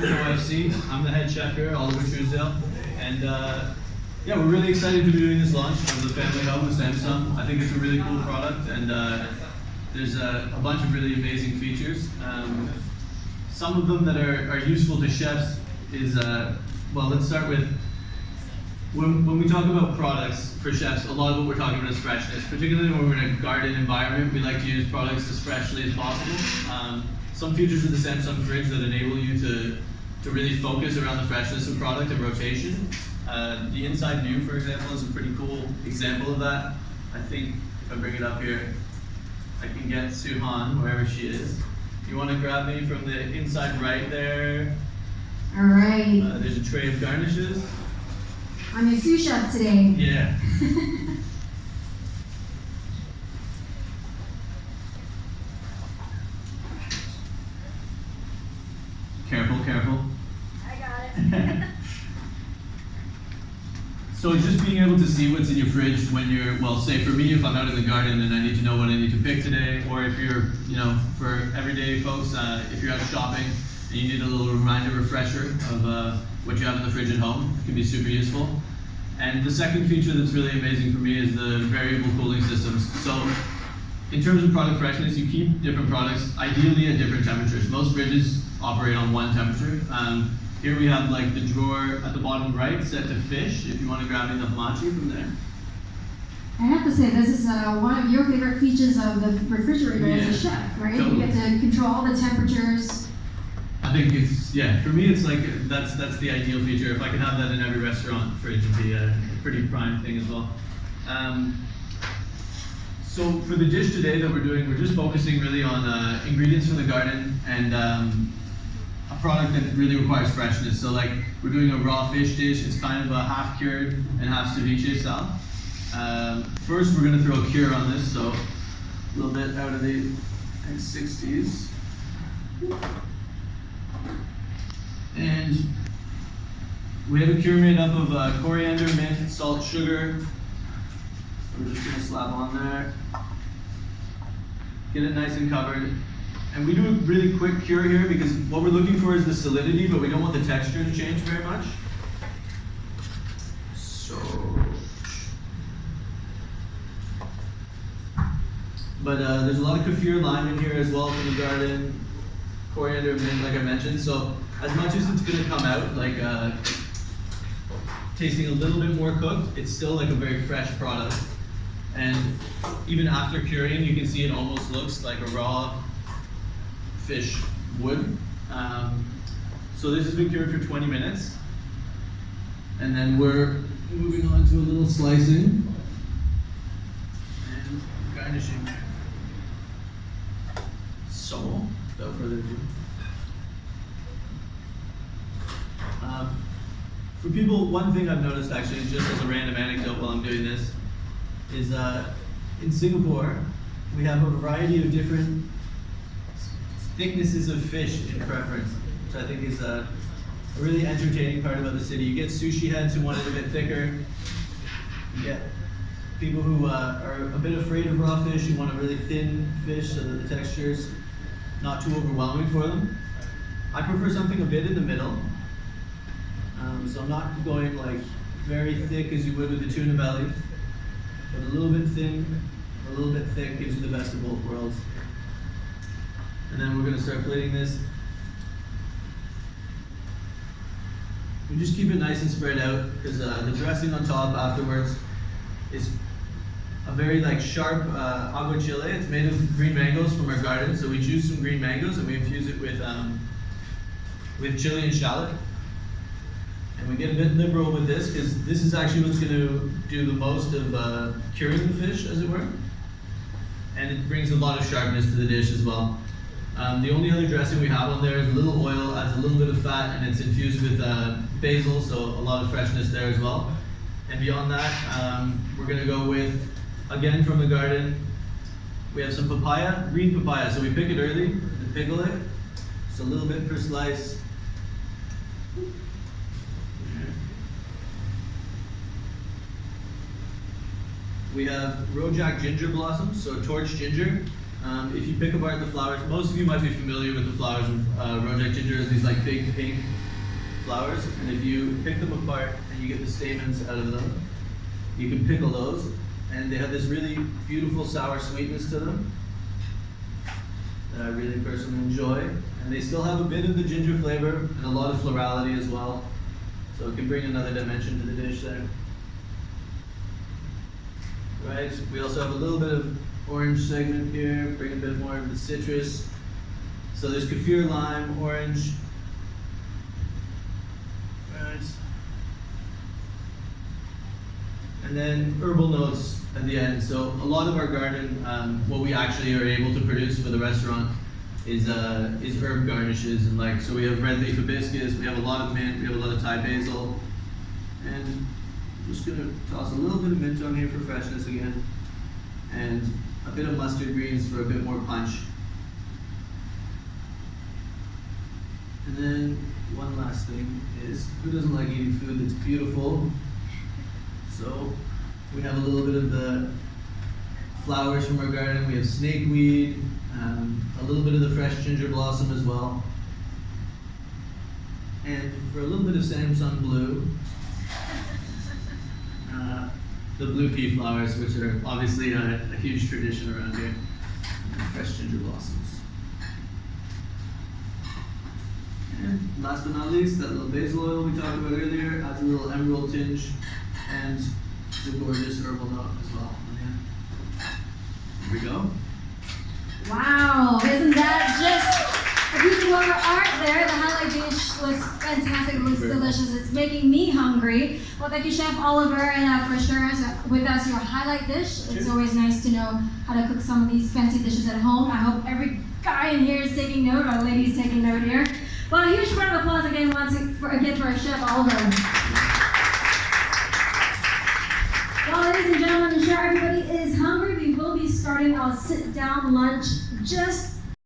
with OFC. I'm the head chef here, Oliver Truesdale. And yeah, we're really excited to be doing this launch of the family home with Samsung. I think it's a really cool product, and there's a bunch of really amazing features. Some of them that are useful to chefs is, well, let's start with, when we talk about products for chefs, a lot of what we're talking about is freshness. Particularly when we're in a garden environment, we like to use products as freshly as possible. Some features of the Samsung fridge that enable you to really focus around the freshness of product and rotation. The inside view, for example, is a pretty cool example of that. I think if I bring it up here, I can get Suhan, wherever she is. You want to grab me from the inside right there? All right. There's a tray of garnishes. I'm your sous chef today. Yeah. Careful, careful. I got it. So just being able to see what's in your fridge when you're, well, say for me, if I'm out in the garden and I need to know what I need to pick today, or if you're, you know, for everyday folks, if you're out shopping and you need a little reminder, refresher of what you have in the fridge at home, it can be super useful. And the second feature that's really amazing for me is the variable cooling systems. So in terms of product freshness, you keep different products ideally at different temperatures. Most fridges operate on one temperature. Here we have like the drawer at the bottom right set to fish, if you want to grab me the hamachi from there. I have to say, this is one of your favorite features of the refrigerator as a chef, right? Totally. You get to control all the temperatures. I think it's, yeah, for me it's like, that's the ideal feature. If I could have that in every restaurant fridge, it'd be a pretty prime thing as well. So for the dish today that we're doing, we're just focusing really on ingredients from the garden and a product that really requires freshness. So like, we're doing a raw fish dish. It's kind of a half cured and half ceviche style. First, we're gonna throw a cure on this, so a little bit out of the 60s. And we have a cure made up of coriander, mint, salt, sugar. We're just gonna slap on there. Get it nice and covered. And we do a really quick cure here because what we're looking for is the solidity, but we don't want the texture to change very much. So, but there's a lot of kaffir lime in here as well from the garden, coriander, mint, like I mentioned. So as much as it's gonna come out like tasting a little bit more cooked, it's still like a very fresh product. And even after curing, you can see it almost looks like a raw fish would. So this has been cured for 20 minutes. And then we're moving on to a little slicing and garnishing. So, without further ado. For people, one thing I've noticed actually, just as a random anecdote while I'm doing this, is in Singapore, we have a variety of different thicknesses of fish in preference, which I think is a really entertaining part about the city. You get sushi heads who want it a bit thicker. You get people who are a bit afraid of raw fish, who want a really thin fish so that the texture's not too overwhelming for them. I prefer something a bit in the middle. So I'm not going like very thick as you would with the tuna belly, but a little bit thin, a little bit thick gives you the best of both worlds. And then we're going to start plating this. We just keep it nice and spread out because the dressing on top afterwards is a very like sharp agua chile. It's made of green mangoes from our garden, so we choose some green mangoes and we infuse it with chili and shallot. And we get a bit liberal with this because this is actually what's going to do the most of curing the fish, as it were. And it brings a lot of sharpness to the dish as well. The only other dressing we have on there is a little oil, adds a little bit of fat, and it's infused with basil, so a lot of freshness there as well. And beyond that, we're going to go with, again from the garden, we have some papaya, green papaya. So we pick it early and pickle it, just a little bit per slice. We have rojak ginger blossoms, so torch ginger. If you pick apart the flowers, most of you might be familiar with the flowers of Rojak ginger, these like big pink flowers. And if you pick them apart and you get the stamens out of them, you can pickle those. And they have this really beautiful sour sweetness to them that I really personally enjoy. And they still have a bit of the ginger flavor and a lot of florality as well. So it can bring another dimension to the dish there. Right, we also have a little bit of orange segment here, bring a bit more of the citrus. So there's kaffir, lime, orange. Right. And then herbal notes at the end. So a lot of our garden, what we actually are able to produce for the restaurant is herb garnishes, and like, so we have red leaf hibiscus, we have a lot of mint, we have a lot of Thai basil, and I'm just gonna toss a little bit of mint on here for freshness again, and a bit of mustard greens for a bit more punch. And then one last thing is, who doesn't like eating food that's beautiful? So we have a little bit of the flowers from our garden. We have snakeweed, a little bit of the fresh ginger blossom as well. And for a little bit of Samsung blue, the blue pea flowers, which are obviously a huge tradition around here, and fresh ginger blossoms. And last but not least, that little basil oil we talked about earlier adds a little emerald tinge and the gorgeous herbal note as well. Here we go. Wow, isn't that just a piece of art there? The highlight dish looks fantastic, looks delicious. It's making me hungry. Well, thank you, Chef Oliver, and for sharing with us your highlight dish. It's always nice to know how to cook some of these fancy dishes at home. I hope every guy in here is taking note, or ladies taking note here. Well, a huge round of applause again, for Chef Oliver. Well, ladies and gentlemen, I'm sure everybody is hungry. We will be starting our sit-down lunch just